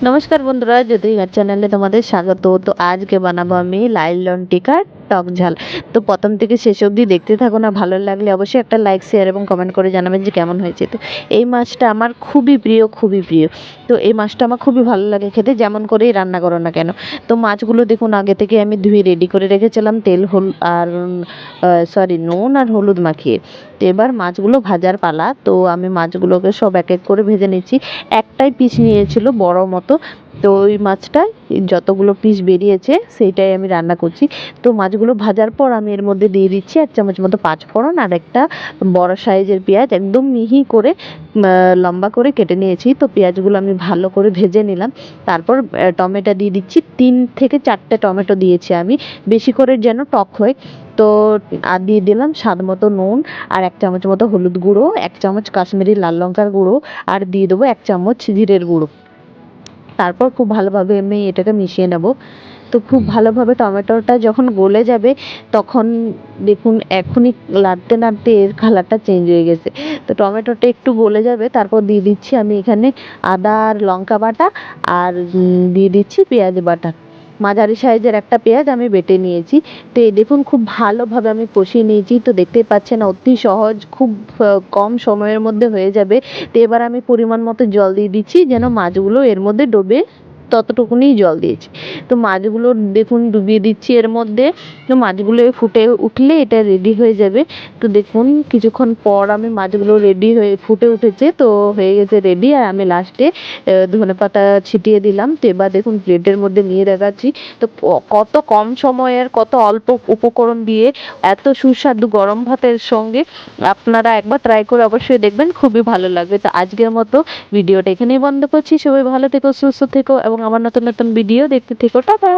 নমস্কার বন্ধুরা, জ্যোতিঘাট চ্যানেলে তোমাদের স্বাগত। তো আজকে বানাবো আমি লাইলন টিকার টক ঝাল। তো প্রথম থেকে শেষ অবধি দেখতে থাকো, না ভালো লাগলে অবশ্যই একটা লাইক, শেয়ার এবং কমেন্ট করে জানাবেন যে কেমন হয়েছে। তো এই মাছটা আমার খুবই প্রিয়, খুবই প্রিয়। তো এই মাছটা আমার খুবই ভালো লাগে খেতে, যেমন করেই রান্না করো না কেন। তো মাছগুলো দেখুন আগে থেকে আমি ধুয়ে রেডি করে রেখেছিলাম তেল আর নুন আর হলুদ মাখিয়ে। তো এবার মাছগুলো ভাজার পালা। তো আমি মাছগুলোকে সব এক এক করে ভেজে নিচ্ছি। একটাই পিস নিয়েছিল বড় মতো। তো ওই মাছটায় যতগুলো পিস বেরিয়েছে সেইটাই আমি রান্না করছি। তো মাছগুলো ভাজার পর আমি এর মধ্যে দিয়ে দিচ্ছি 1 চামচ মতো পাঁচফোড়ন আর একটা বড় সাইজের পেঁয়াজ একদম মিহি করে লম্বা করে কেটে নিয়েছি। তো পেঁয়াজগুলো আমি ভালো করে ভেজে নিলাম। তারপর টমেটো দিয়ে দিচ্ছি, 3 থেকে 4টে টমেটো দিয়েছি আমি, বেশি করে যেন টক হয়। তো আর দিয়ে দিলাম স্বাদ মতো নুন আর 1 চামচ মতো হলুদ গুঁড়ো, 1 চামচ কাশ্মীরি লাল লঙ্কার গুঁড়ো আর দিয়ে দেবো 1 চামচ জিরের গুঁড়ো। তারপর খুব ভালোভাবে আমি এটাকে মিশিয়ে নেব। তো খুব ভালোভাবে টমেটোটা যখন গলে যাবে তখন দেখুন এখনই নাড়তে নাড়তে এর কালারটা চেঞ্জ হয়ে গেছে। তো টমেটোটা একটু গলে যাবে, তারপর দিয়ে দিচ্ছি আমি এখানে আদা আর লঙ্কা বাটা আর দিয়ে দিচ্ছি পেঁয়াজ বাটা। মাঝারি সাইজের একটা পেঁয়াজ আমি বেটে নিয়েছি। তো এই দেখুন খুব ভালোভাবে আমি কষিয়ে নিয়েছি। তো দেখতেই পাচ্ছেন অতি সহজ, খুব কম সময়ের মধ্যে হয়ে যাবে। তো এবার আমি পরিমাণ মতো জল দিয়ে দিচ্ছি যেন মাছগুলো এর মধ্যে ডোবে, ততটুকুনি জল দিয়েছি। তো মাছগুলো দেখুন ডুবিয়ে দিচ্ছি এর মধ্যে। তো মাছগুলো ফুটে উঠলে এটা রেডি হয়ে যাবে। তো দেখুন কিছুক্ষণ পর আমি মাছগুলো রেডি হয়ে ফুটে উঠেছে, তো হয়ে গেছে রেডি। আর আমি লাস্টে ধনেপাতা ছিটিয়ে দিলাম। তো এবার দেখুন প্লেটের মধ্যে নিয়ে দেখাচ্ছি। তো কত কম সময়ের কত অল্প উপকরণ দিয়ে এত সুস্বাদু গরম ভাতের সঙ্গে আপনারা একবার ট্রাই করে অবশ্যই দেখবেন, খুবই ভালো লাগবে। তো আজকের মতো ভিডিওটা এখানেই বন্ধ করছি। সবাই ভালো থেকো, সুস্থ থেকো এবং আমার নতুন নতুন ভিডিও দেখতে থেকো। টাটা।